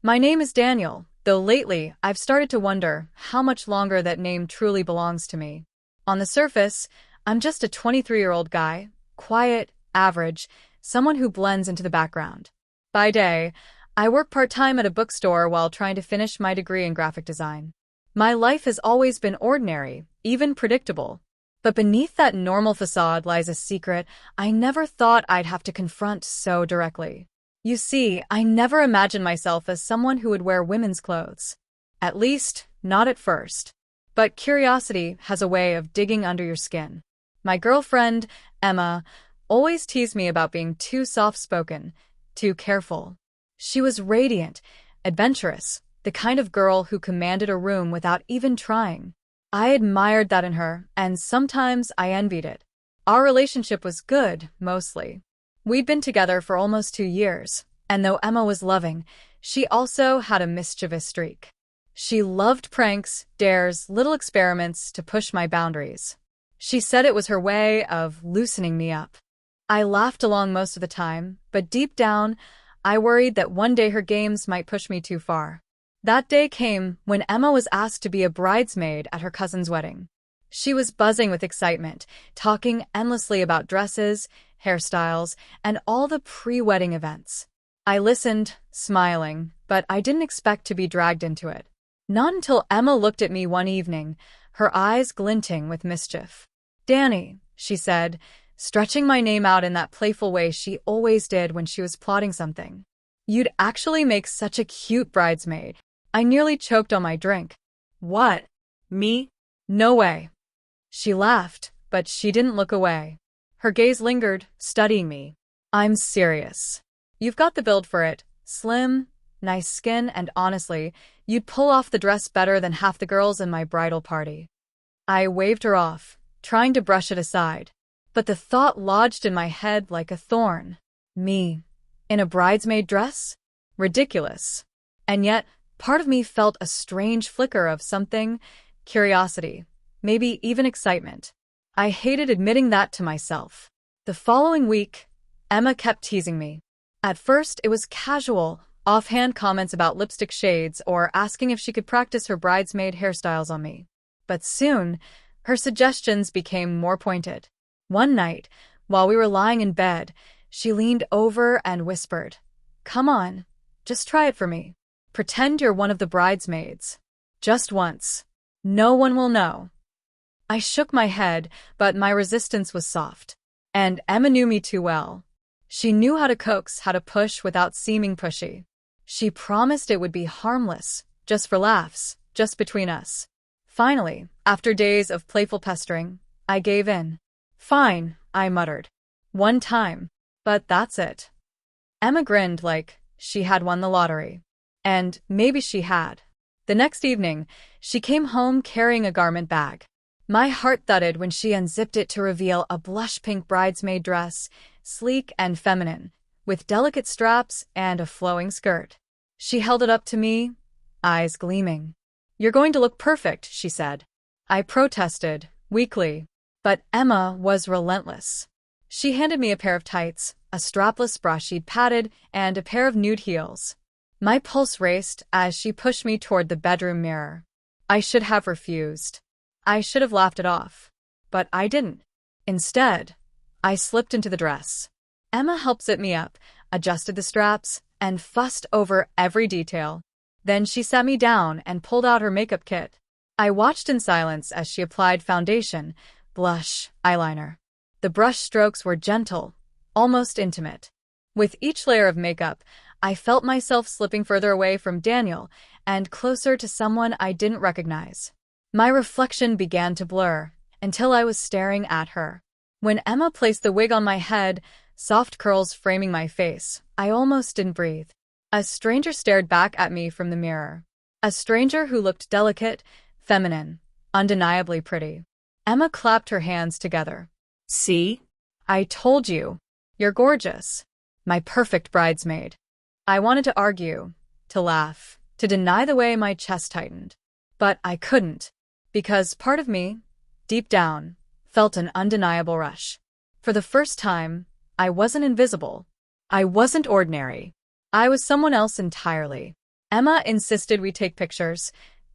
My name is Daniel, though lately I've started to wonder how much longer that name truly belongs to me. On the surface, I'm just a 23-year-old guy, quiet, average, someone who blends into the background. By day, I work part-time at a bookstore while trying to finish my degree in graphic design. My life has always been ordinary, even predictable. But beneath that normal facade lies a secret I never thought I'd have to confront so directly. You see, I never imagined myself as someone who would wear women's clothes. At least, not at first. But curiosity has a way of digging under your skin. My girlfriend, Emma, always teased me about being too soft-spoken, too careful. She was radiant, adventurous, the kind of girl who commanded a room without even trying. I admired that in her, and sometimes I envied it. Our relationship was good, mostly. We'd been together for almost 2 years, and though Emma was loving, she also had a mischievous streak. She loved pranks, dares, little experiments to push my boundaries. She said it was her way of loosening me up. I laughed along most of the time, but deep down, I worried that one day her games might push me too far. That day came when Emma was asked to be a bridesmaid at her cousin's wedding. She was buzzing with excitement, talking endlessly about dresses, hairstyles, and all the pre-wedding events. I listened, smiling, but I didn't expect to be dragged into it. Not until Emma looked at me one evening, her eyes glinting with mischief. "Danny," she said, stretching my name out in that playful way she always did when she was plotting something. "You'd actually make such a cute bridesmaid." I nearly choked on my drink. "What? Me? No way." She laughed, but she didn't look away. Her gaze lingered, studying me. "I'm serious. You've got the build for it. Slim, nice skin, and honestly, you'd pull off the dress better than half the girls in my bridal party." I waved her off, trying to brush it aside. But the thought lodged in my head like a thorn. Me, in a bridesmaid dress? Ridiculous. And yet, part of me felt a strange flicker of something, curiosity, maybe even excitement. I hated admitting that to myself. The following week, Emma kept teasing me. At first, it was casual, offhand comments about lipstick shades or asking if she could practice her bridesmaid hairstyles on me. But soon, her suggestions became more pointed. One night, while we were lying in bed, she leaned over and whispered, "Come on, just try it for me. Pretend you're one of the bridesmaids. Just once. No one will know." I shook my head, but my resistance was soft. And Emma knew me too well. She knew how to coax, how to push without seeming pushy. She promised it would be harmless, just for laughs, just between us. Finally, after days of playful pestering, I gave in. "Fine," I muttered. "One time. But that's it." Emma grinned like she had won the lottery. And maybe she had. The next evening, she came home carrying a garment bag. My heart thudded when she unzipped it to reveal a blush-pink bridesmaid dress, sleek and feminine, with delicate straps and a flowing skirt. She held it up to me, eyes gleaming. "You're going to look perfect," she said. I protested, weakly, but Emma was relentless. She handed me a pair of tights, a strapless bra she'd padded, and a pair of nude heels. My pulse raced as she pushed me toward the bedroom mirror. I should have refused. I should have laughed it off. But I didn't. Instead, I slipped into the dress. Emma helped zip me up, adjusted the straps, and fussed over every detail. Then she sat me down and pulled out her makeup kit. I watched in silence as she applied foundation, blush, eyeliner. The brush strokes were gentle, almost intimate. With each layer of makeup, I felt myself slipping further away from Daniel and closer to someone I didn't recognize. My reflection began to blur until I was staring at her. When Emma placed the wig on my head, soft curls framing my face, I almost didn't breathe. A stranger stared back at me from the mirror. A stranger who looked delicate, feminine, undeniably pretty. Emma clapped her hands together. "See? I told you. You're gorgeous. My perfect bridesmaid." I wanted to argue, to laugh, to deny the way my chest tightened. But I couldn't, because part of me, deep down, felt an undeniable rush. For the first time, I wasn't invisible. I wasn't ordinary. I was someone else entirely. Emma insisted we take pictures.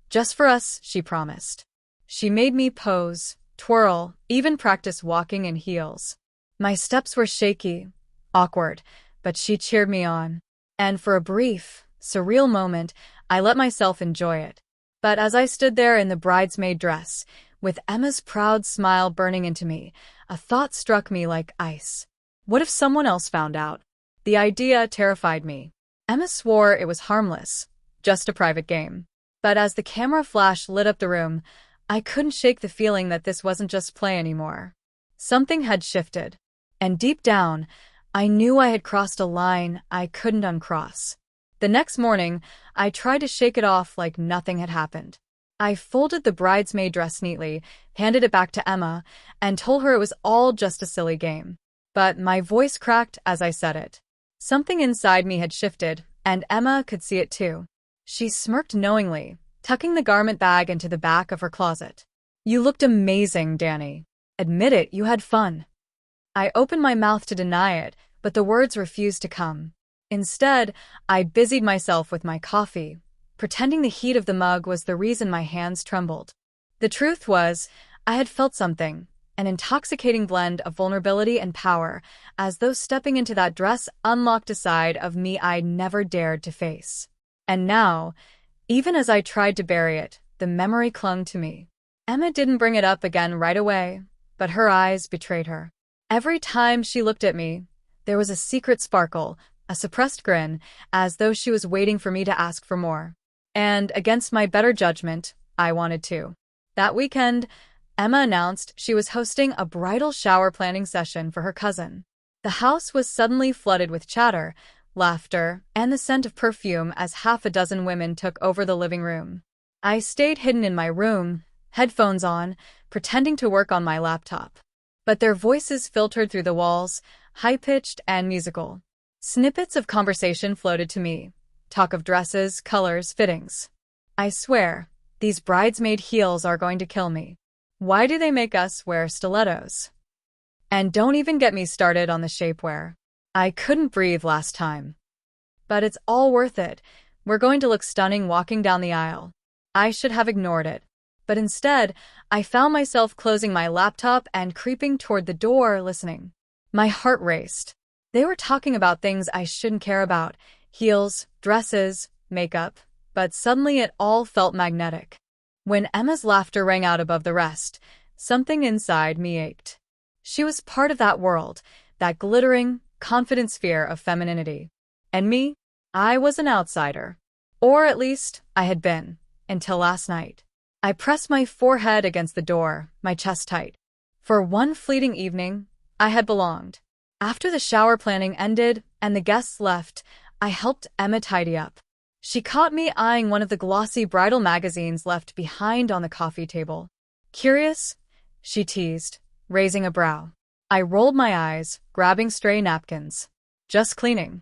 Just for us, she promised. She made me pose, twirl, even practice walking in heels. My steps were shaky, awkward, but she cheered me on. And for a brief, surreal moment, I let myself enjoy it. But as I stood there in the bridesmaid dress, with Emma's proud smile burning into me, a thought struck me like ice. What if someone else found out? The idea terrified me. Emma swore it was harmless, just a private game. But as the camera flash lit up the room, I couldn't shake the feeling that this wasn't just play anymore. Something had shifted. And deep down, I knew I had crossed a line I couldn't uncross. The next morning, I tried to shake it off like nothing had happened. I folded the bridesmaid dress neatly, handed it back to Emma, and told her it was all just a silly game. But my voice cracked as I said it. Something inside me had shifted, and Emma could see it too. She smirked knowingly, tucking the garment bag into the back of her closet. "You looked amazing, Danny. Admit it, you had fun." I opened my mouth to deny it, but the words refused to come. Instead, I busied myself with my coffee, pretending the heat of the mug was the reason my hands trembled. The truth was, I had felt something, an intoxicating blend of vulnerability and power, as though stepping into that dress unlocked a side of me I'd never dared to face. And now, even as I tried to bury it, the memory clung to me. Emma didn't bring it up again right away, but her eyes betrayed her. Every time she looked at me, there was a secret sparkle, a suppressed grin, as though she was waiting for me to ask for more. And, against my better judgment, I wanted to. That weekend, Emma announced she was hosting a bridal shower planning session for her cousin. The house was suddenly flooded with chatter, laughter, and the scent of perfume as half a dozen women took over the living room. I stayed hidden in my room, headphones on, pretending to work on my laptop. But their voices filtered through the walls, high-pitched and musical. Snippets of conversation floated to me. Talk of dresses, colors, fittings. I swear, these bridesmaid heels are going to kill me. Why do they make us wear stilettos? And don't even get me started on the shapewear. I couldn't breathe last time. But it's all worth it. We're going to look stunning walking down the aisle. I should have ignored it. But instead, I found myself closing my laptop and creeping toward the door, listening. My heart raced. They were talking about things I shouldn't care about. Heels, dresses, makeup. But suddenly it all felt magnetic. When Emma's laughter rang out above the rest, something inside me ached. She was part of that world, that glittering, confident sphere of femininity. And me? I was an outsider. Or at least, I had been, until last night. I pressed my forehead against the door, my chest tight. For one fleeting evening, I had belonged. After the shower planning ended and the guests left, I helped Emma tidy up. She caught me eyeing one of the glossy bridal magazines left behind on the coffee table. "Curious?" she teased, raising a brow. I rolled my eyes, grabbing stray napkins. "Just cleaning."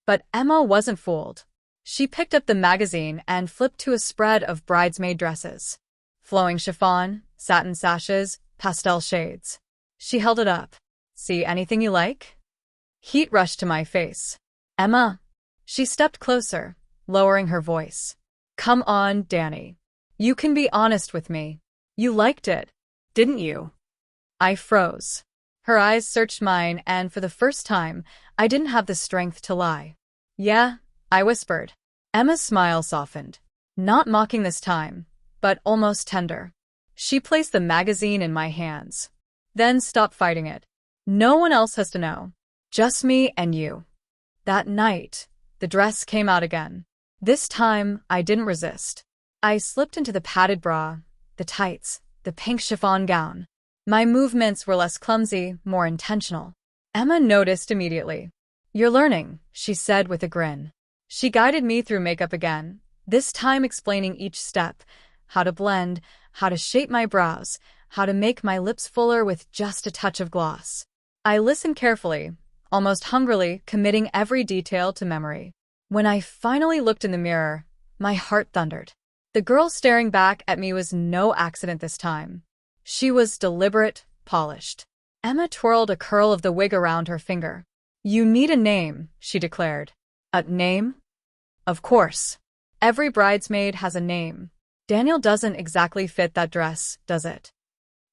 But Emma wasn't fooled. She picked up the magazine and flipped to a spread of bridesmaid dresses. Flowing chiffon, satin sashes, pastel shades. She held it up. "See anything you like?" Heat rushed to my face. "Emma." She stepped closer, lowering her voice. "Come on, Danny. You can be honest with me. You liked it, didn't you?" I froze. Her eyes searched mine, and for the first time, I didn't have the strength to lie. "Yeah," I whispered. Emma's smile softened. Not mocking this time, but almost tender. She placed the magazine in my hands. "Then stop fighting it. No one else has to know. Just me and you." That night, the dress came out again. This time, I didn't resist. I slipped into the padded bra, the tights, the pink chiffon gown. My movements were less clumsy, more intentional. Emma noticed immediately. "You're learning," she said with a grin. She guided me through makeup again, this time explaining each step, how to blend, how to shape my brows, how to make my lips fuller with just a touch of gloss. I listened carefully, almost hungrily, committing every detail to memory. When I finally looked in the mirror, my heart thundered. The girl staring back at me was no accident this time. She was deliberate, polished. Emma twirled a curl of the wig around her finger. "You need a name," she declared. "A name?" "Of course. Every bridesmaid has a name. Daniel doesn't exactly fit that dress, does it?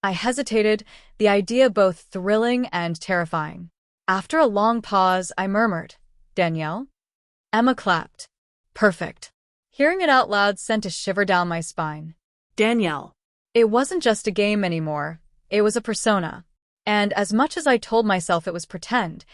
I hesitated, the idea both thrilling and terrifying. After a long pause, I murmured, Danielle? Emma clapped. Perfect. Hearing it out loud sent a shiver down my spine. Danielle. It wasn't just a game anymore, it was a persona. And as much as I told myself it was pretend,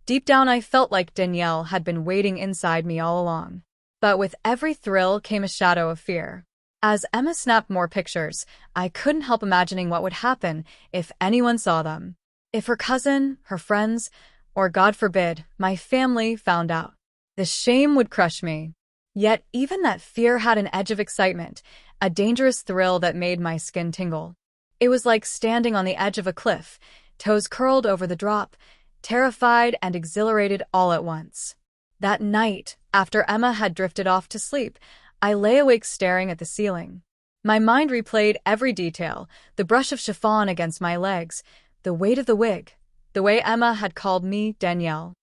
deep down I felt like Danielle had been waiting inside me all along. But with every thrill came a shadow of fear. As Emma snapped more pictures, I couldn't help imagining what would happen if anyone saw them. If her cousin, her friends, or God forbid, my family found out. The shame would crush me. Yet even that fear had an edge of excitement, a dangerous thrill that made my skin tingle. It was like standing on the edge of a cliff, toes curled over the drop, terrified and exhilarated all at once. That night, after Emma had drifted off to sleep, I lay awake staring at the ceiling. My mind replayed every detail, the brush of chiffon against my legs, the weight of the wig, the way Emma had called me Danielle.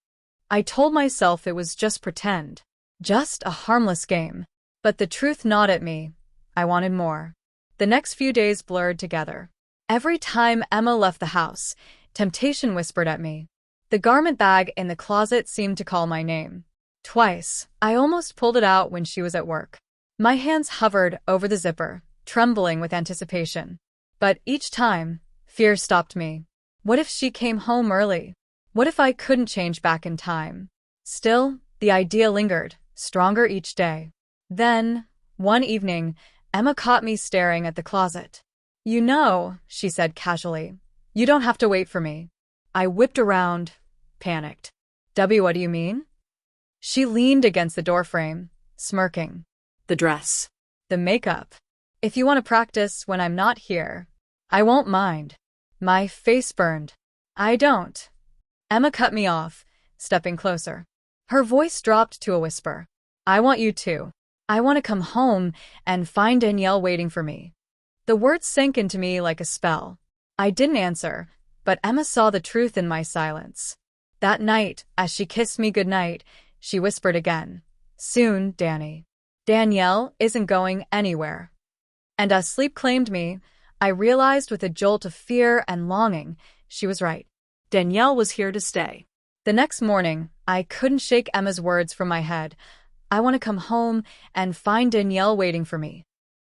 I told myself it was just pretend, just a harmless game. But the truth gnawed at me. I wanted more. The next few days blurred together. Every time Emma left the house, temptation whispered at me. The garment bag in the closet seemed to call my name. Twice, I almost pulled it out when she was at work. My hands hovered over the zipper, trembling with anticipation. But each time, fear stopped me. What if she came home early? What if I couldn't change back in time? Still, the idea lingered, stronger each day. Then, one evening, Emma caught me staring at the closet. You know, she said casually, you don't have to wait for me. I whipped around, panicked. What do you mean? She leaned against the doorframe, smirking. The dress. The makeup. If you want to practice when I'm not here, I won't mind. My face burned. I don't. Emma cut me off, stepping closer. Her voice dropped to a whisper. I want you to. I want to come home and find Danielle waiting for me. The words sank into me like a spell. I didn't answer, but Emma saw the truth in my silence. That night, as she kissed me goodnight, she whispered again. Soon, Danny. Danielle isn't going anywhere. And as sleep claimed me, I realized with a jolt of fear and longing, she was right. Danielle was here to stay. The next morning, I couldn't shake Emma's words from my head. I want to come home and find Danielle waiting for me.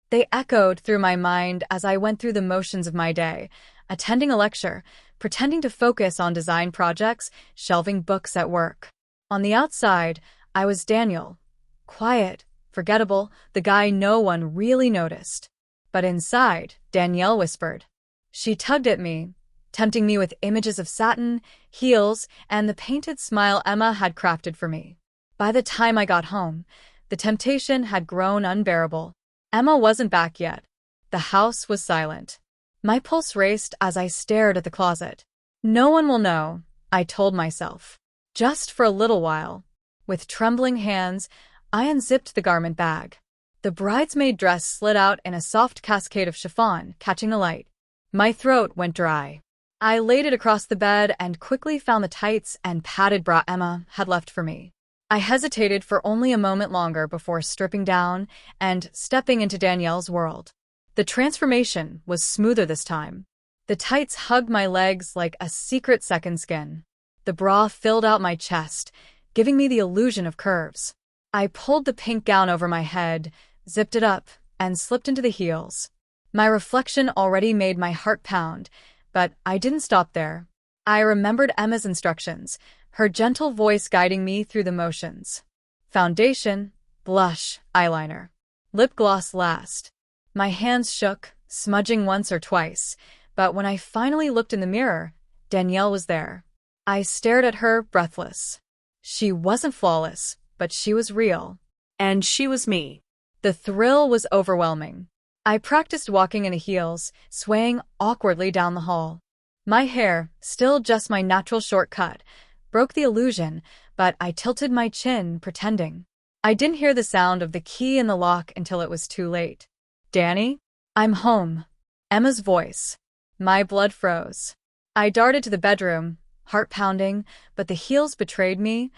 They echoed through my mind as I went through the motions of my day, attending a lecture, pretending to focus on design projects, shelving books at work. On the outside, I was Daniel. Quiet, forgettable, the guy no one really noticed. But inside, Danielle whispered. She tugged at me, tempting me with images of satin, heels, and the painted smile Emma had crafted for me. By the time I got home, the temptation had grown unbearable. Emma wasn't back yet. The house was silent. My pulse raced as I stared at the closet. No one will know, I told myself. Just for a little while. With trembling hands, I unzipped the garment bag. The bridesmaid dress slid out in a soft cascade of chiffon, catching the light. My throat went dry. I laid it across the bed and quickly found the tights and padded bra Emma had left for me. I hesitated for only a moment longer before stripping down and stepping into Danielle's world. The transformation was smoother this time. The tights hugged my legs like a secret second skin. The bra filled out my chest, giving me the illusion of curves. I pulled the pink gown over my head, zipped it up, and slipped into the heels. My reflection already made my heart pound, but I didn't stop there. I remembered Emma's instructions, her gentle voice guiding me through the motions. Foundation, blush, eyeliner. Lip gloss last. My hands shook, smudging once or twice, but when I finally looked in the mirror, Danielle was there. I stared at her, breathless. She wasn't flawless, but she was real. And she was me. The thrill was overwhelming. I practiced walking in heels, swaying awkwardly down the hall. My hair, still just my natural shortcut, broke the illusion, but I tilted my chin, pretending. I didn't hear the sound of the key in the lock until it was too late. Danny? I'm home. Emma's voice. My blood froze. I darted to the bedroom, heart pounding, but the heels betrayed me.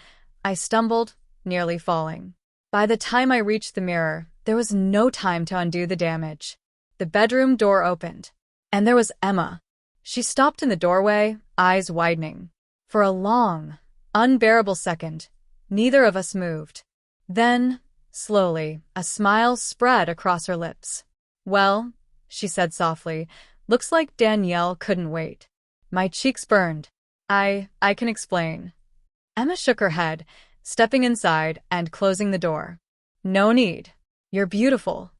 I stumbled, nearly falling. By the time I reached the mirror, there was no time to undo the damage. The bedroom door opened, and there was Emma. She stopped in the doorway, eyes widening. For a long, unbearable second, neither of us moved. Then, slowly, a smile spread across her lips. "Well," she said softly, "looks like Danielle couldn't wait." My cheeks burned. I can explain." Emma shook her head, stepping inside and closing the door. "No need. You're beautiful."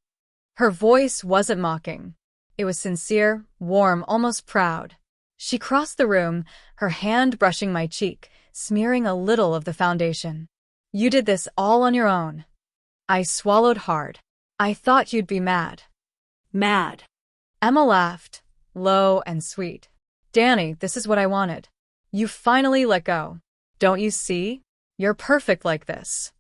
Her voice wasn't mocking. It was sincere, warm, almost proud. She crossed the room, her hand brushing my cheek, smearing a little of the foundation. "You did this all on your own." I swallowed hard. "I thought you'd be mad." Mad. Emma laughed, low and sweet. "Danny, this is what I wanted. You finally let go. Don't you see? You're perfect like this."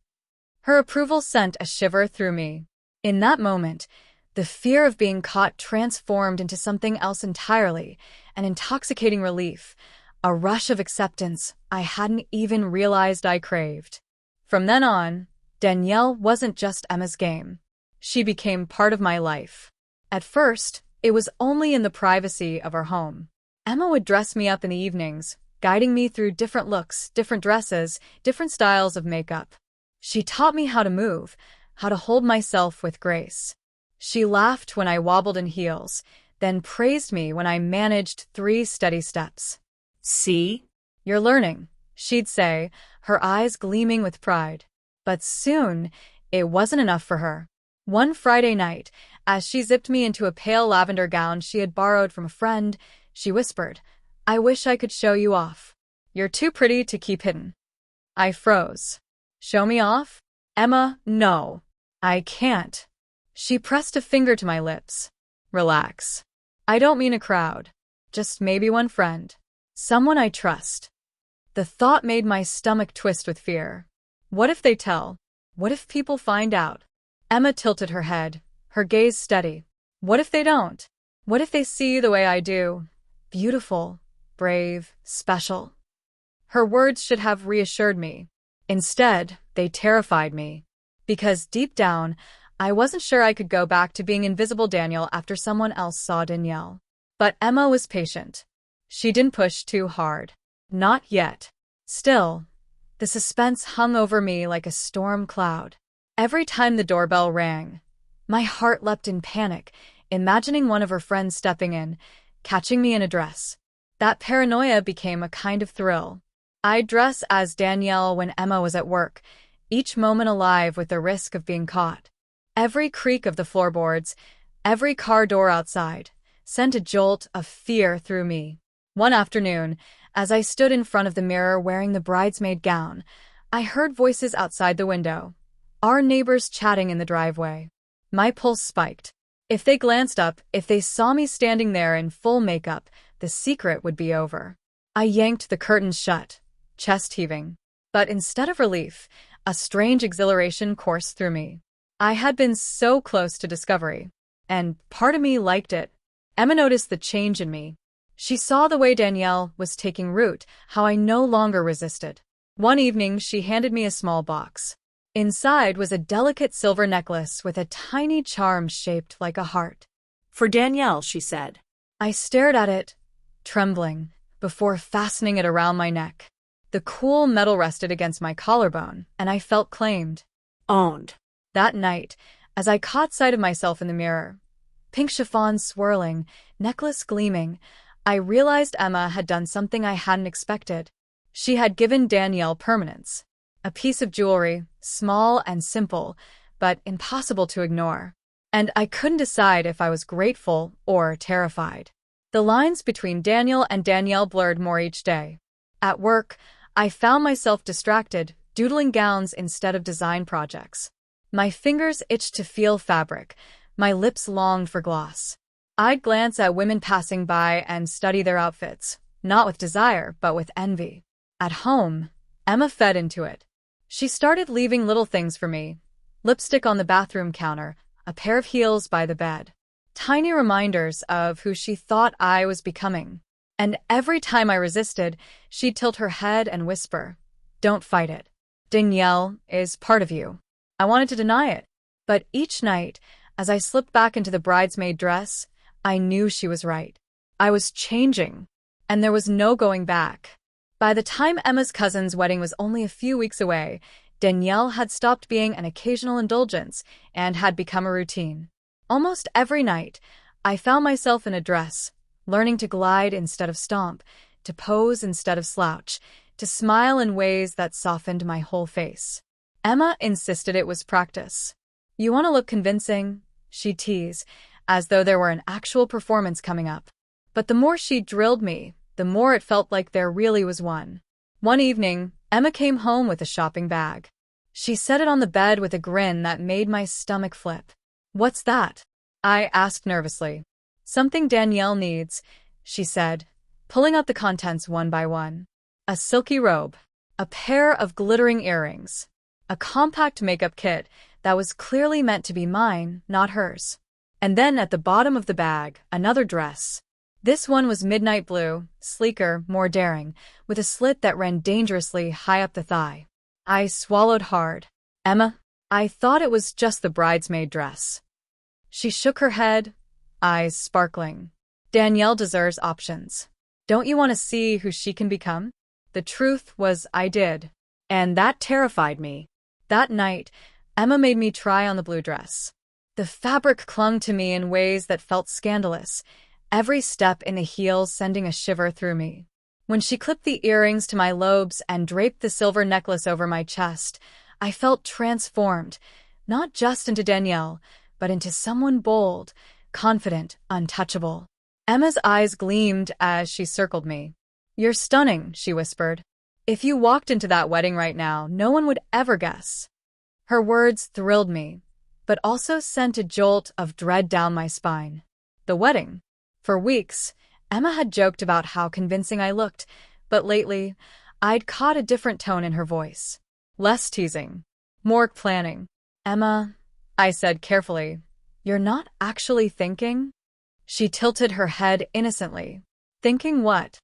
Her approval sent a shiver through me. In that moment, the fear of being caught transformed into something else entirely, an intoxicating relief, a rush of acceptance I hadn't even realized I craved. From then on, Danielle wasn't just Emma's game. She became part of my life. At first, it was only in the privacy of our home. Emma would dress me up in the evenings, guiding me through different looks, different dresses, different styles of makeup. She taught me how to move, how to hold myself with grace. She laughed when I wobbled in heels, then praised me when I managed 3 steady steps. "See? You're learning," she'd say, her eyes gleaming with pride. But soon, it wasn't enough for her. One Friday night, as she zipped me into a pale lavender gown she had borrowed from a friend, she whispered, "I wish I could show you off. You're too pretty to keep hidden." I froze. "Show me off? Emma, no. I can't." She pressed a finger to my lips. "Relax. I don't mean a crowd. Just maybe one friend. Someone I trust." The thought made my stomach twist with fear. What if they tell? What if people find out? Emma tilted her head, her gaze steady. What if they don't? What if they see the way I do? Beautiful, brave, special. Her words should have reassured me. Instead, they terrified me. Because deep down, I wasn't sure I could go back to being invisible Daniel after someone else saw Danielle. But Emma was patient. She didn't push too hard. Not yet. Still, the suspense hung over me like a storm cloud. Every time the doorbell rang, my heart leapt in panic, imagining one of her friends stepping in, catching me in a dress. That paranoia became a kind of thrill. I'd dress as Danielle when Emma was at work, each moment alive with the risk of being caught. Every creak of the floorboards, every car door outside, sent a jolt of fear through me. One afternoon, as I stood in front of the mirror wearing the bridesmaid gown, I heard voices outside the window, our neighbors chatting in the driveway. My pulse spiked. If they glanced up, if they saw me standing there in full makeup, the secret would be over. I yanked the curtains shut, chest heaving. But instead of relief, a strange exhilaration coursed through me. I had been so close to discovery, and part of me liked it. Emma noticed the change in me. She saw the way Danielle was taking root, how I no longer resisted. One evening, she handed me a small box. Inside was a delicate silver necklace with a tiny charm shaped like a heart. "For Danielle," she said. I stared at it, trembling, before fastening it around my neck. The cool metal rested against my collarbone, and I felt claimed. Owned. That night, as I caught sight of myself in the mirror, pink chiffon swirling, necklace gleaming, I realized Emma had done something I hadn't expected. She had given Danielle permanence. A piece of jewelry, small and simple, but impossible to ignore. And I couldn't decide if I was grateful or terrified. The lines between Daniel and Danielle blurred more each day. At work, I found myself distracted, doodling gowns instead of design projects. My fingers itched to feel fabric, my lips longed for gloss. I'd glance at women passing by and study their outfits, not with desire, but with envy. At home, Emma fed into it. She started leaving little things for me. Lipstick on the bathroom counter, a pair of heels by the bed. Tiny reminders of who she thought I was becoming. And every time I resisted, she'd tilt her head and whisper, "Don't fight it. Danielle is part of you." I wanted to deny it. But each night, as I slipped back into the bridesmaid dress, I knew she was right. I was changing, and there was no going back. By the time Emma's cousin's wedding was only a few weeks away, Danielle had stopped being an occasional indulgence and had become a routine. Almost every night, I found myself in a dress, learning to glide instead of stomp, to pose instead of slouch, to smile in ways that softened my whole face. Emma insisted it was practice. "You want to look convincing?" she'd tease, as though there were an actual performance coming up. But the more she drilled me, the more it felt like there really was one. One evening, Emma came home with a shopping bag. She set it on the bed with a grin that made my stomach flip. "What's that?" I asked nervously. "Something Danielle needs," she said, pulling out the contents one by one. A silky robe, a pair of glittering earrings, a compact makeup kit that was clearly meant to be mine, not hers. And then at the bottom of the bag, another dress. This one was midnight blue, sleeker, more daring, with a slit that ran dangerously high up the thigh. I swallowed hard. "Emma, I thought it was just the bridesmaid dress." She shook her head, eyes sparkling. "Danielle deserves options. Don't you want to see who she can become?" The truth was I did, and that terrified me. That night, Emma made me try on the blue dress. The fabric clung to me in ways that felt scandalous, every step in the heels sending a shiver through me. When she clipped the earrings to my lobes and draped the silver necklace over my chest, I felt transformed, not just into Danielle, but into someone bold, confident, untouchable. Emma's eyes gleamed as she circled me. "You're stunning," she whispered. "If you walked into that wedding right now, no one would ever guess." Her words thrilled me, but also sent a jolt of dread down my spine. The wedding. For weeks, Emma had joked about how convincing I looked, but lately, I'd caught a different tone in her voice. Less teasing, more planning. "Emma," I said carefully, "you're not actually thinking?" She tilted her head innocently. "Thinking what?"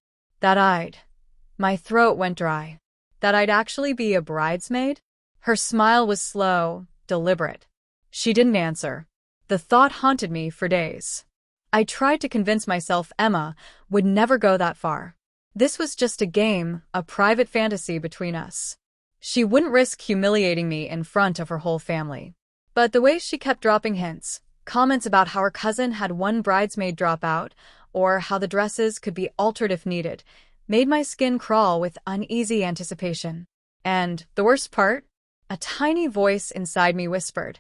My throat went dry. That I'd actually be a bridesmaid? Her smile was slow, deliberate. She didn't answer. The thought haunted me for days. I tried to convince myself Emma would never go that far. This was just a game, a private fantasy between us. She wouldn't risk humiliating me in front of her whole family. But the way she kept dropping hints, comments about how her cousin had one bridesmaid drop out, or how the dresses could be altered if needed, made my skin crawl with uneasy anticipation. And the worst part? A tiny voice inside me whispered,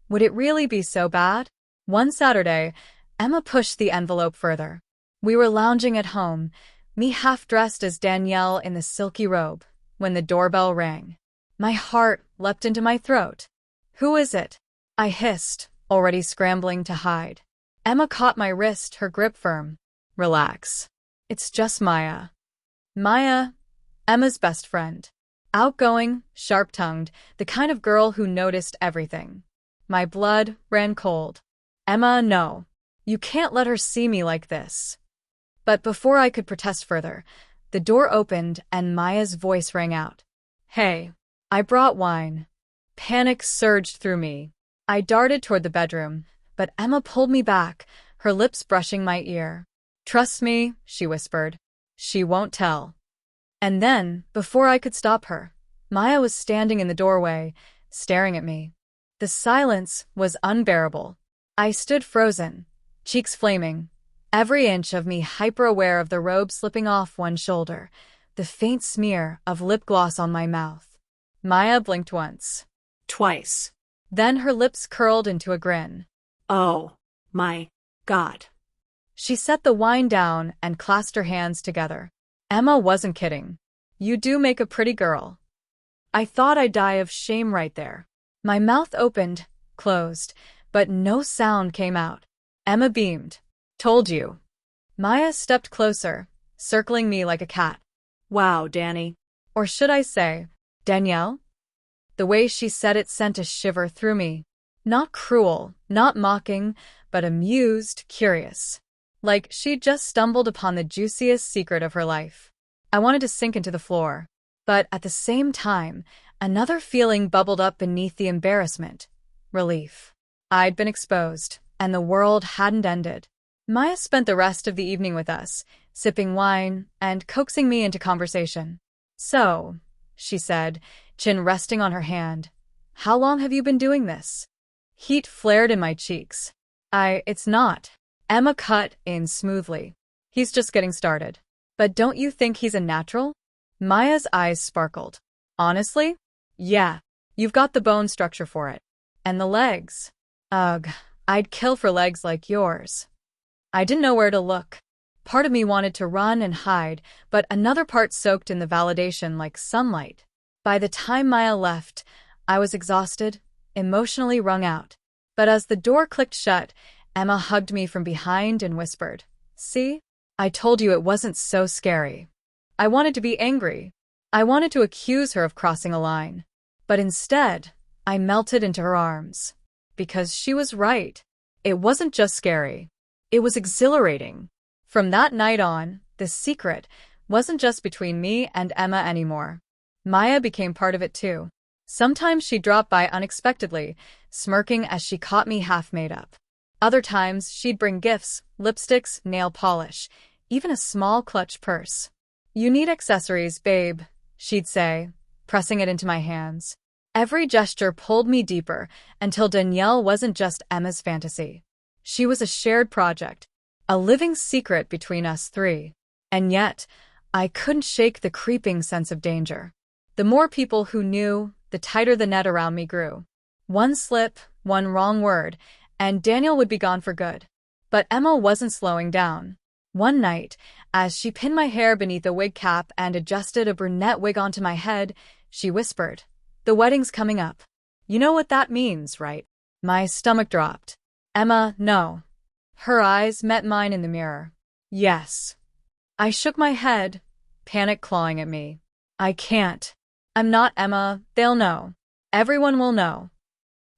would it really be so bad? One Saturday, Emma pushed the envelope further. We were lounging at home, me half-dressed as Danielle in the silky robe, when the doorbell rang. My heart leapt into my throat. "Who is it?" I hissed, already scrambling to hide. Emma caught my wrist, her grip firm. "Relax. It's just Maya." Maya, Emma's best friend. Outgoing, sharp-tongued, the kind of girl who noticed everything. My blood ran cold. "Emma, no. You can't let her see me like this." But before I could protest further, the door opened and Maya's voice rang out. "Hey, I brought wine." Panic surged through me. I darted toward the bedroom, but Emma pulled me back, her lips brushing my ear. "Trust me," she whispered. "She won't tell." And then, before I could stop her, Maya was standing in the doorway, staring at me. The silence was unbearable. I stood frozen, cheeks flaming, every inch of me hyper-aware of the robe slipping off one shoulder, the faint smear of lip gloss on my mouth. Maya blinked once. Twice. Then her lips curled into a grin. "Oh, my God." She set the wine down and clasped her hands together. Emma wasn't kidding. "You do make a pretty girl." I thought I'd die of shame right there. My mouth opened, closed, but no sound came out. Emma beamed. "Told you." Maya stepped closer, circling me like a cat. "Wow, Danny." Or should I say, Danielle? The way she said it sent a shiver through me. Not cruel, not mocking, but amused, curious. Like she'd just stumbled upon the juiciest secret of her life. I wanted to sink into the floor. But at the same time, Another feeling bubbled up beneath the embarrassment. Relief. I'd been exposed, and the world hadn't ended. Maya spent the rest of the evening with us, sipping wine and coaxing me into conversation. "So," she said, chin resting on her hand, "how long have you been doing this?" Heat flared in my cheeks. It's not. Emma cut in smoothly. "He's just getting started." "But don't you think he's a natural?" Maya's eyes sparkled. "Honestly? Yeah. You've got the bone structure for it. And the legs. Ugh, I'd kill for legs like yours." I didn't know where to look. Part of me wanted to run and hide, but another part soaked in the validation like sunlight. By the time Maya left, I was exhausted, emotionally wrung out. But as the door clicked shut, Emma hugged me from behind and whispered, "See? I told you it wasn't so scary." I wanted to be angry. I wanted to accuse her of crossing a line. But instead, I melted into her arms. Because she was right. It wasn't just scary. It was exhilarating. From that night on, the secret wasn't just between me and Emma anymore. Maya became part of it too. Sometimes she'd drop by unexpectedly, smirking as she caught me half made up. Other times, she'd bring gifts, lipsticks, nail polish, even a small clutch purse. "You need accessories, babe," she'd say, pressing it into my hands. Every gesture pulled me deeper until Danielle wasn't just Emma's fantasy. She was a shared project, a living secret between us three. And yet, I couldn't shake the creeping sense of danger. The more people who knew, the tighter the net around me grew. One slip, one wrong word, and Daniel would be gone for good. But Emma wasn't slowing down. One night, as she pinned my hair beneath a wig cap and adjusted a brunette wig onto my head, she whispered, "The wedding's coming up. You know what that means, right?" My stomach dropped. "Emma, no." Her eyes met mine in the mirror. "Yes." I shook my head, panic clawing at me. "I can't. I'm not Emma. They'll know. Everyone will know."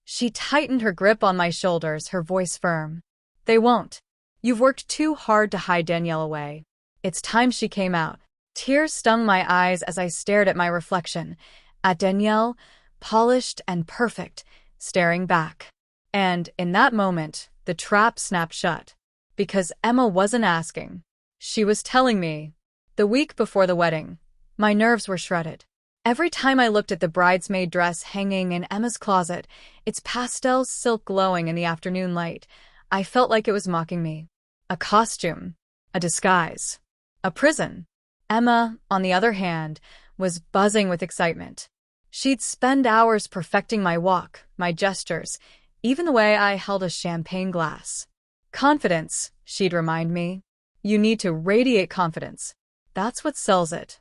She tightened her grip on my shoulders, her voice firm. "They won't. You've worked too hard to hide Danielle away. It's time she came out." Tears stung my eyes as I stared at my reflection, at Danielle, polished and perfect, staring back. And in that moment, the trap snapped shut. Because Emma wasn't asking. She was telling me. The week before the wedding, my nerves were shredded. Every time I looked at the bridesmaid dress hanging in Emma's closet, its pastel silk glowing in the afternoon light, I felt like it was mocking me. A costume. A disguise. A prison. Emma, on the other hand, was buzzing with excitement. She'd spend hours perfecting my walk, my gestures, even the way I held a champagne glass. "Confidence," she'd remind me. "You need to radiate confidence. That's what sells it."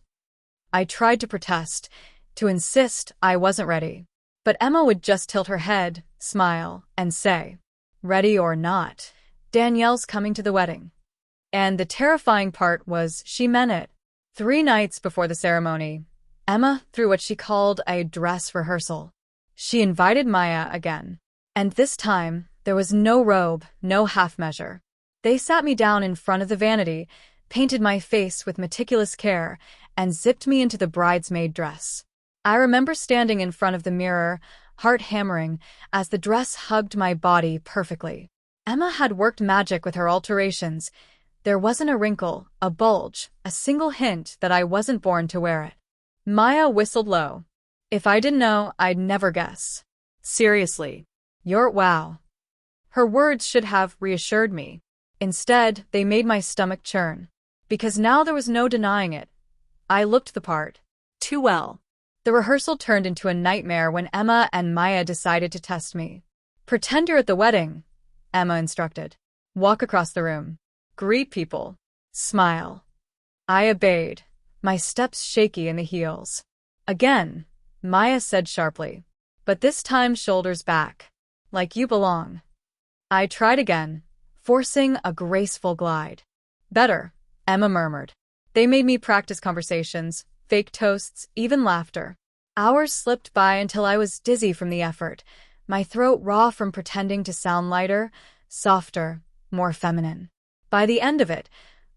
I tried to protest, to insist I wasn't ready. But Emma would just tilt her head, smile, and say, "Ready or not, Danielle's coming to the wedding." And the terrifying part was she meant it. 3 nights before the ceremony, Emma threw what she called a dress rehearsal. She invited Maya again. And this time, there was no robe, no half measure. They sat me down in front of the vanity, painted my face with meticulous care, and zipped me into the bridesmaid dress. I remember standing in front of the mirror, heart hammering, as the dress hugged my body perfectly. Emma had worked magic with her alterations. There wasn't a wrinkle, a bulge, a single hint that I wasn't born to wear it. Maya whistled low. If I didn't know, I'd never guess. "Seriously. Wow." Her words should have reassured me. Instead, they made my stomach churn. Because now there was no denying it. I looked the part. Too well. The rehearsal turned into a nightmare when Emma and Maya decided to test me. "Pretend you're at the wedding," Emma instructed. "Walk across the room. Greet people. Smile." I obeyed, my steps shaky in the heels. Again, Maya said sharply, but this time shoulders back. "Like you belong." I tried again, forcing a graceful glide. "Better," Emma murmured. They made me practice conversations, fake toasts, even laughter. Hours slipped by until I was dizzy from the effort, my throat raw from pretending to sound lighter, softer, more feminine. By the end of it,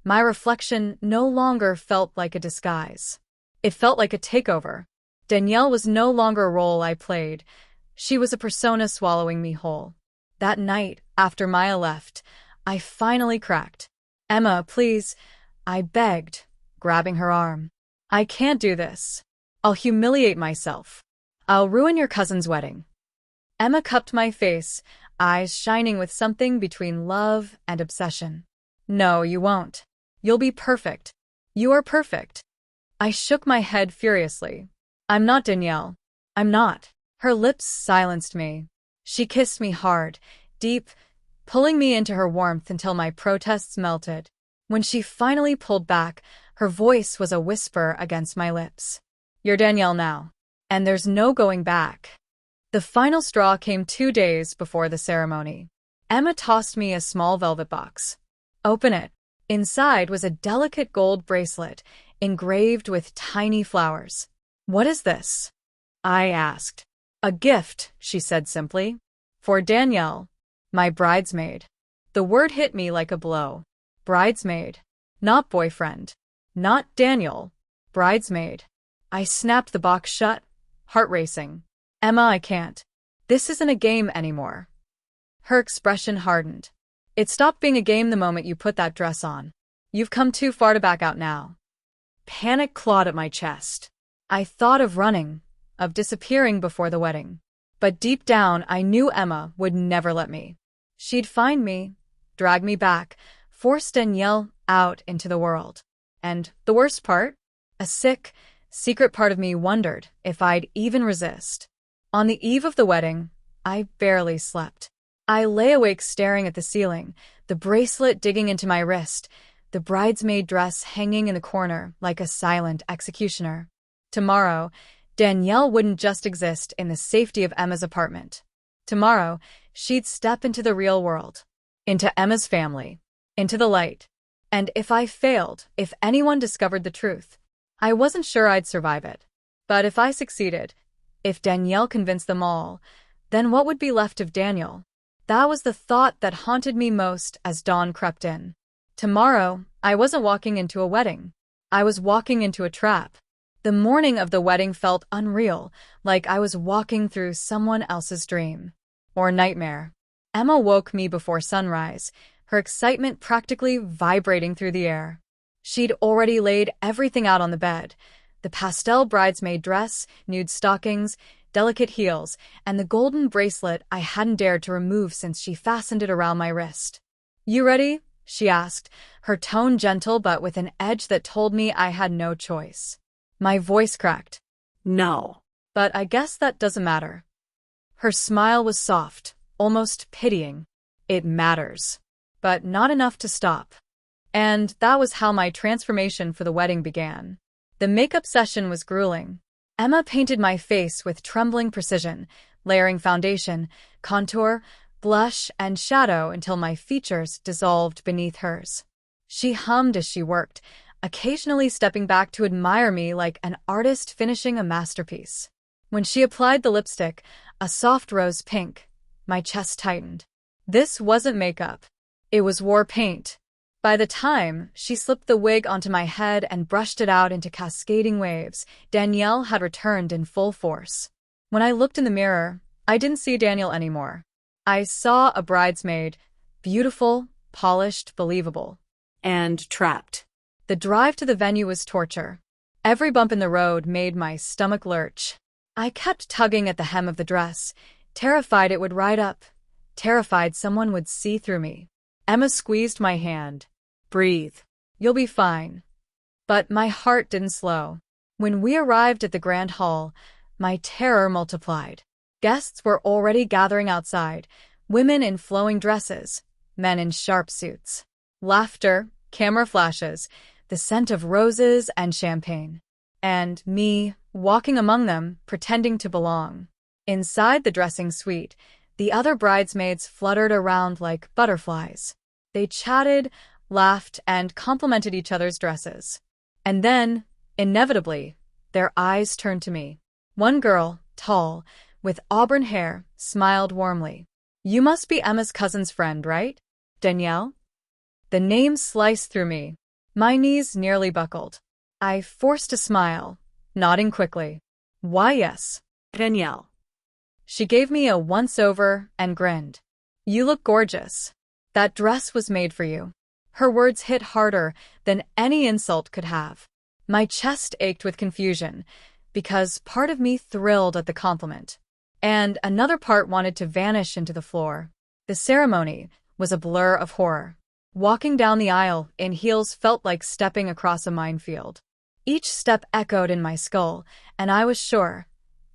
my reflection no longer felt like a disguise. It felt like a takeover. Danielle was no longer a role I played. She was a persona swallowing me whole. That night, after Maya left, I finally cracked. "Emma, please," I begged, grabbing her arm. "I can't do this. I'll humiliate myself. I'll ruin your cousin's wedding." Emma cupped my face, eyes shining with something between love and obsession. "No, you won't. You'll be perfect. You are perfect." I shook my head furiously. "I'm not Danielle. I'm not." Her lips silenced me. She kissed me hard, deep, pulling me into her warmth until my protests melted. When she finally pulled back, her voice was a whisper against my lips. "You're Danielle now, and there's no going back." The final straw came 2 days before the ceremony. Emma tossed me a small velvet box. "Open it." Inside was a delicate gold bracelet, engraved with tiny flowers. "What is this?" I asked. "A gift," she said simply. "For Danielle, my bridesmaid." The word hit me like a blow. Bridesmaid. Not boyfriend. Not Daniel. Bridesmaid. I snapped the box shut, heart racing. "Emma, I can't. This isn't a game anymore." Her expression hardened. "It stopped being a game the moment you put that dress on. You've come too far to back out now." Panic clawed at my chest. I thought of running, of disappearing before the wedding. But deep down, I knew Emma would never let me. She'd find me, drag me back, force Danielle out into the world. And the worst part? A sick, secret part of me wondered if I'd even resist. On the eve of the wedding, I barely slept. I lay awake staring at the ceiling, the bracelet digging into my wrist, the bridesmaid dress hanging in the corner like a silent executioner. Tomorrow, Danielle wouldn't just exist in the safety of Emma's apartment. Tomorrow, she'd step into the real world, into Emma's family, into the light. And if I failed, if anyone discovered the truth, I wasn't sure I'd survive it. But if I succeeded, if Danielle convinced them all, then what would be left of Daniel? That was the thought that haunted me most as dawn crept in. Tomorrow, I wasn't walking into a wedding. I was walking into a trap. The morning of the wedding felt unreal, like I was walking through someone else's dream. Or nightmare. Emma woke me before sunrise, her excitement practically vibrating through the air. She'd already laid everything out on the bed. The pastel bridesmaid dress, nude stockings, delicate heels, and the golden bracelet I hadn't dared to remove since she fastened it around my wrist. "You ready?" she asked, her tone gentle but with an edge that told me I had no choice. My voice cracked. "No." "But I guess that doesn't matter." Her smile was soft, almost pitying. "It matters. But not enough to stop." And that was how my transformation for the wedding began. The makeup session was grueling. Emma painted my face with trembling precision, layering foundation, contour, blush, and shadow until my features dissolved beneath hers. She hummed as she worked, occasionally stepping back to admire me like an artist finishing a masterpiece. When she applied the lipstick, a soft rose pink, my chest tightened. This wasn't makeup. It was war paint. By the time she slipped the wig onto my head and brushed it out into cascading waves, Danielle had returned in full force. When I looked in the mirror, I didn't see Danielle anymore. I saw a bridesmaid, beautiful, polished, believable. And trapped. The drive to the venue was torture. Every bump in the road made my stomach lurch. I kept tugging at the hem of the dress, terrified it would ride up, terrified someone would see through me. Emma squeezed my hand. "Breathe. You'll be fine." But my heart didn't slow. When we arrived at the grand hall, my terror multiplied. Guests were already gathering outside, women in flowing dresses, men in sharp suits. Laughter, camera flashes, the scent of roses and champagne. And me, walking among them, pretending to belong. Inside the dressing suite, the other bridesmaids fluttered around like butterflies. They chatted, laughed, and complimented each other's dresses. And then, inevitably, their eyes turned to me. One girl, tall, with auburn hair, smiled warmly. "You must be Emma's cousin's friend, right? Danielle?" The name sliced through me. My knees nearly buckled. I forced a smile, nodding quickly. Why, yes. Danielle. She gave me a once-over and grinned. You look gorgeous. That dress was made for you. Her words hit harder than any insult could have. My chest ached with confusion, because part of me thrilled at the compliment, and another part wanted to vanish into the floor. The ceremony was a blur of horror. Walking down the aisle in heels felt like stepping across a minefield. Each step echoed in my skull, and I was sure,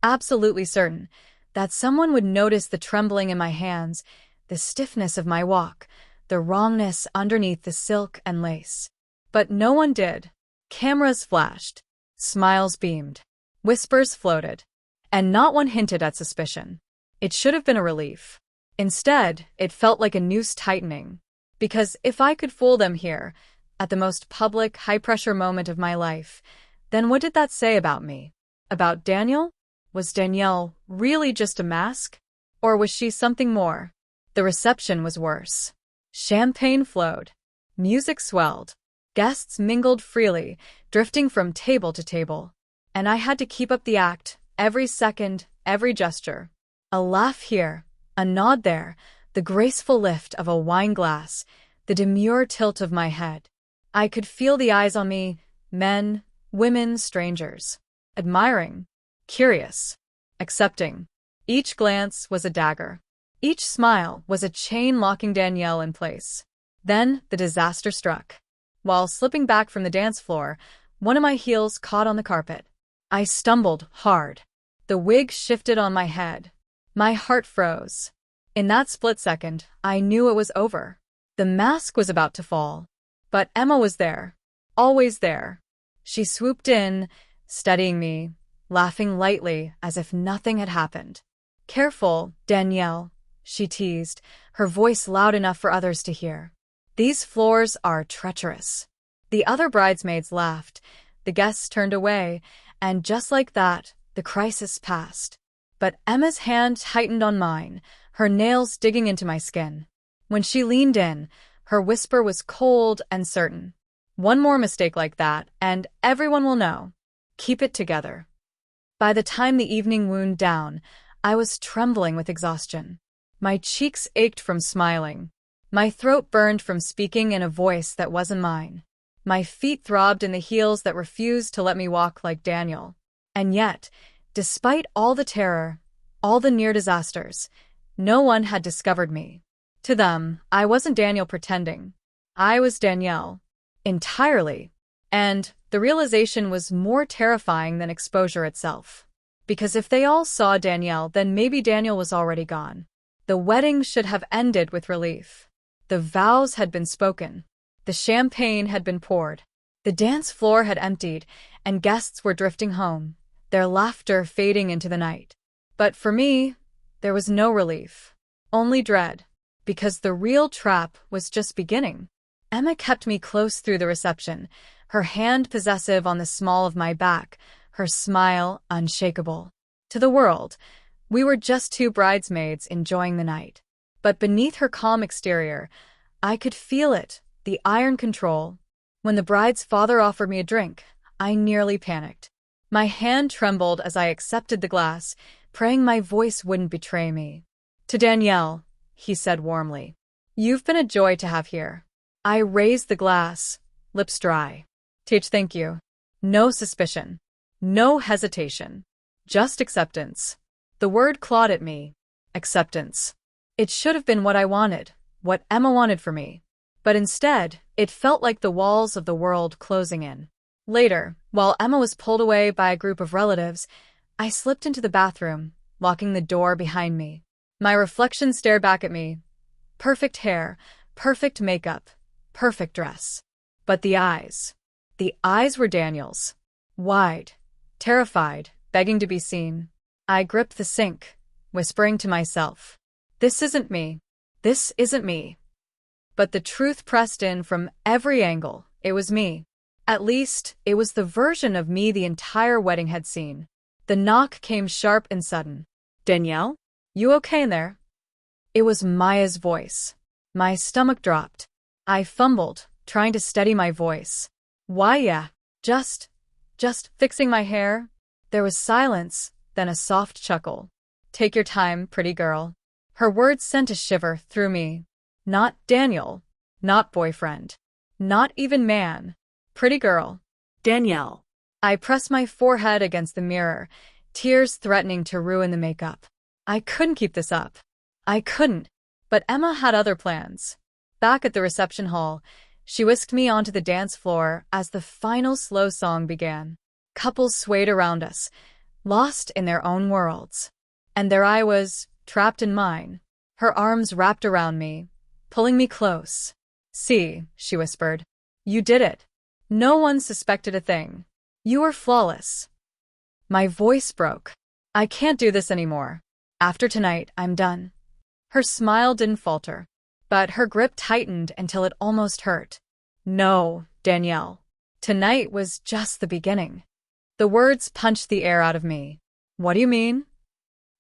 absolutely certain, that someone would notice the trembling in my hands, the stiffness of my walk, the wrongness underneath the silk and lace. But no one did. Cameras flashed, smiles beamed, whispers floated, and not one hinted at suspicion. It should have been a relief. Instead, it felt like a noose tightening. Because if I could fool them here, at the most public, high-pressure moment of my life, then what did that say about me? About Daniel? Was Danielle really just a mask? Or was she something more? The reception was worse. Champagne flowed. Music swelled. Guests mingled freely, drifting from table to table. And I had to keep up the act, every second, every gesture. A laugh here, a nod there, the graceful lift of a wine glass, the demure tilt of my head. I could feel the eyes on me, men, women, strangers. Admiring, curious, accepting. Each glance was a dagger. Each smile was a chain locking Danielle in place. Then the disaster struck. While slipping back from the dance floor, one of my heels caught on the carpet. I stumbled hard. The wig shifted on my head. My heart froze. In that split second, I knew it was over. The mask was about to fall. But Emma was there. Always there. She swooped in, steadying me, laughing lightly as if nothing had happened. Careful, Danielle, she teased, her voice loud enough for others to hear. These floors are treacherous. The other bridesmaids laughed, the guests turned away, and just like that, the crisis passed. But Emma's hand tightened on mine, her nails digging into my skin. When she leaned in, her whisper was cold and certain. One more mistake like that, and everyone will know. Keep it together. By the time the evening wound down, I was trembling with exhaustion. My cheeks ached from smiling. My throat burned from speaking in a voice that wasn't mine. My feet throbbed in the heels that refused to let me walk like Daniel. And yet, despite all the terror, all the near disasters, no one had discovered me. To them, I wasn't Daniel pretending. I was Danielle. Entirely. And the realization was more terrifying than exposure itself. Because if they all saw Danielle, then maybe Daniel was already gone. The wedding should have ended with relief. The vows had been spoken. The champagne had been poured. The dance floor had emptied, and guests were drifting home, their laughter fading into the night. But for me, there was no relief. Only dread. Because the real trap was just beginning. Emma kept me close through the reception, her hand possessive on the small of my back, her smile unshakable. To the world, we were just two bridesmaids enjoying the night. But beneath her calm exterior, I could feel it, the iron control. When the bride's father offered me a drink, I nearly panicked. My hand trembled as I accepted the glass, praying my voice wouldn't betray me. To Danielle, he said warmly, you've been a joy to have here. I raised the glass, lips dry. Teach, thank you. No suspicion. No hesitation. Just acceptance. The word clawed at me. Acceptance. It should have been what I wanted, what Emma wanted for me. But instead, it felt like the walls of the world closing in. Later, while Emma was pulled away by a group of relatives, I slipped into the bathroom, locking the door behind me. My reflection stared back at me. Perfect hair, perfect makeup, perfect dress. But the eyes were Daniel's. Wide, terrified, begging to be seen. I gripped the sink, whispering to myself, this isn't me. This isn't me. But the truth pressed in from every angle. It was me. At least, it was the version of me the entire wedding had seen. The knock came sharp and sudden. Danielle? You okay in there? It was Maya's voice. My stomach dropped. I fumbled, trying to steady my voice. Why, yeah. Just fixing my hair. There was silence, then a soft chuckle. Take your time, pretty girl. Her words sent a shiver through me. Not Daniel. Not boyfriend. Not even man. Pretty girl. Danielle. I pressed my forehead against the mirror, tears threatening to ruin the makeup. I couldn't keep this up. I couldn't. But Emma had other plans. Back at the reception hall, she whisked me onto the dance floor as the final slow song began. Couples swayed around us, lost in their own worlds. And there I was, trapped in mine. Her arms wrapped around me, pulling me close. See, she whispered. You did it. No one suspected a thing. You were flawless. My voice broke. I can't do this anymore. After tonight, I'm done. Her smile didn't falter, but her grip tightened until it almost hurt. No, Danielle. Tonight was just the beginning. The words punched the air out of me. What do you mean?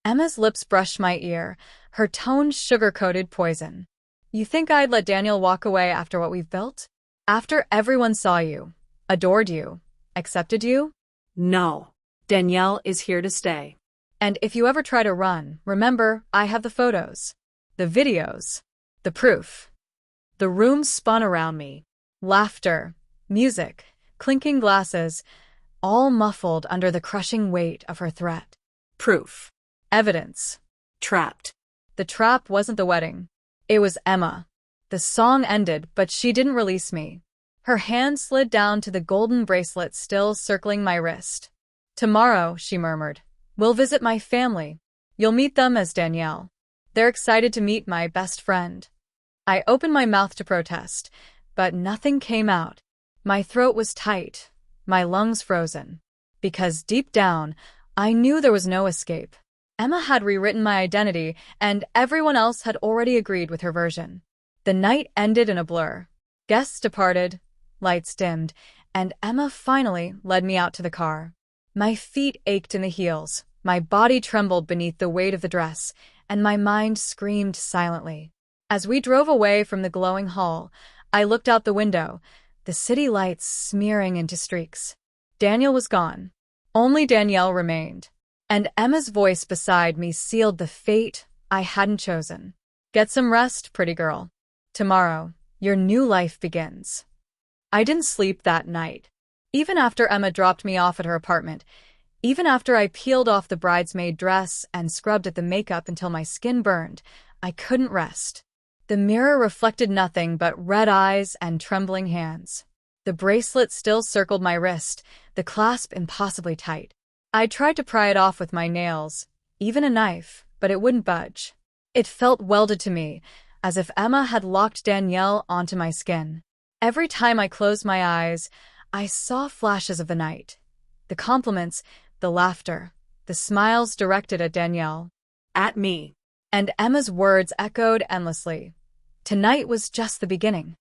Emma's lips brushed my ear, her tone sugar-coated poison. You think I'd let Daniel walk away after what we've built? After everyone saw you, adored you, accepted you? No. Danielle is here to stay. And if you ever try to run, remember, I have the photos, the videos, the proof. The room spun around me. Laughter, music, clinking glasses, all muffled under the crushing weight of her threat. Proof. Evidence. Trapped. The trap wasn't the wedding. It was Emma. The song ended, but she didn't release me. Her hand slid down to the golden bracelet still circling my wrist. Tomorrow, she murmured, we'll visit my family. You'll meet them as Danielle. They're excited to meet my best friend. I opened my mouth to protest, but nothing came out. My throat was tight, my lungs frozen. Because deep down, I knew there was no escape. Emma had rewritten my identity, and everyone else had already agreed with her version. The night ended in a blur. Guests departed, lights dimmed, and Emma finally led me out to the car. My feet ached in the heels, my body trembled beneath the weight of the dress, and my mind screamed silently. As we drove away from the glowing hall, I looked out the window, the city lights smearing into streaks. Daniel was gone. Only Danielle remained. And Emma's voice beside me sealed the fate I hadn't chosen. Get some rest, pretty girl. Tomorrow, your new life begins. I didn't sleep that night. Even after Emma dropped me off at her apartment, even after I peeled off the bridesmaid dress and scrubbed at the makeup until my skin burned, I couldn't rest. The mirror reflected nothing but red eyes and trembling hands. The bracelet still circled my wrist, the clasp impossibly tight. I tried to pry it off with my nails, even a knife, but it wouldn't budge. It felt welded to me, as if Emma had locked Danielle onto my skin. Every time I closed my eyes, I saw flashes of the night. The compliments, the laughter, the smiles directed at Danielle. At me. And Emma's words echoed endlessly. Tonight was just the beginning.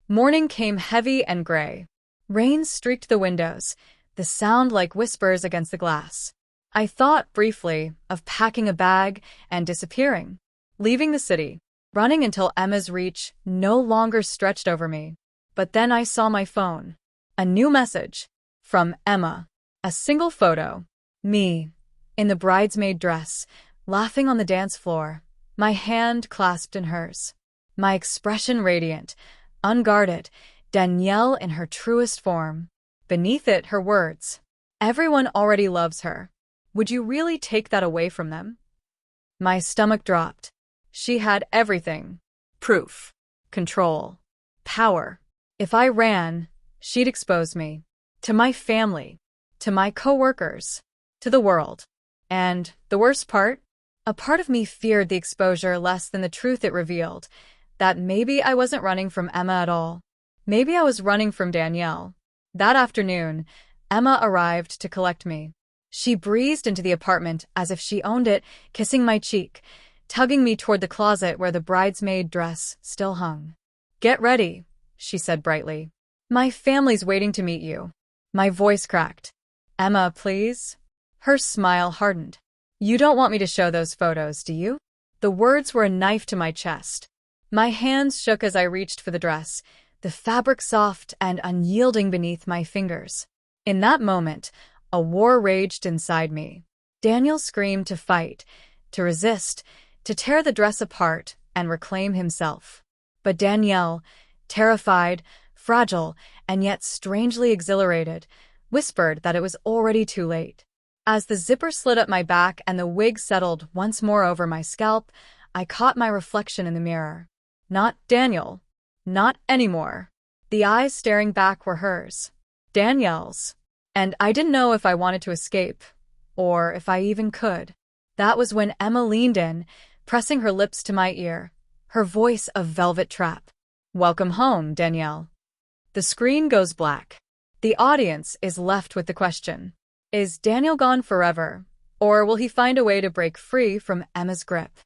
Morning came heavy and gray. Rain streaked the windows, the sound like whispers against the glass. I thought, briefly, of packing a bag and disappearing, leaving the city, running until Emma's reach no longer stretched over me. But then I saw my phone. A new message. From Emma. A single photo. Me. In the bridesmaid dress, laughing on the dance floor, my hand clasped in hers. My expression radiant, unguarded, Danielle in her truest form. Beneath it, her words. Everyone already loves her. Would you really take that away from them? My stomach dropped. She had everything. Proof. Control. Power. If I ran, she'd expose me. To my family. To my coworkers. To the world. And, the worst part? A part of me feared the exposure less than the truth it revealed. That maybe I wasn't running from Emma at all. Maybe I was running from Danielle. That afternoon, Emma arrived to collect me. She breezed into the apartment as if she owned it, kissing my cheek, tugging me toward the closet where the bridesmaid dress still hung. Get ready, she said brightly. My family's waiting to meet you. My voice cracked. Emma, please? Her smile hardened. You don't want me to show those photos, do you? The words were a knife to my chest. My hands shook as I reached for the dress, the fabric soft and unyielding beneath my fingers. In that moment, A war raged inside me. Daniel screamed to fight, to resist, to tear the dress apart and reclaim himself. But Danielle, terrified, fragile, and yet strangely exhilarated, whispered that it was already too late. As the zipper slid up my back and the wig settled once more over my scalp, I caught my reflection in the mirror. Not Daniel. Not anymore. The eyes staring back were hers. Danielle's. And I didn't know if I wanted to escape, or if I even could. That was when Emma leaned in, pressing her lips to my ear, her voice a velvet trap. "Welcome home, Danielle." The screen goes black. The audience is left with the question, is Daniel gone forever, or will he find a way to break free from Emma's grip?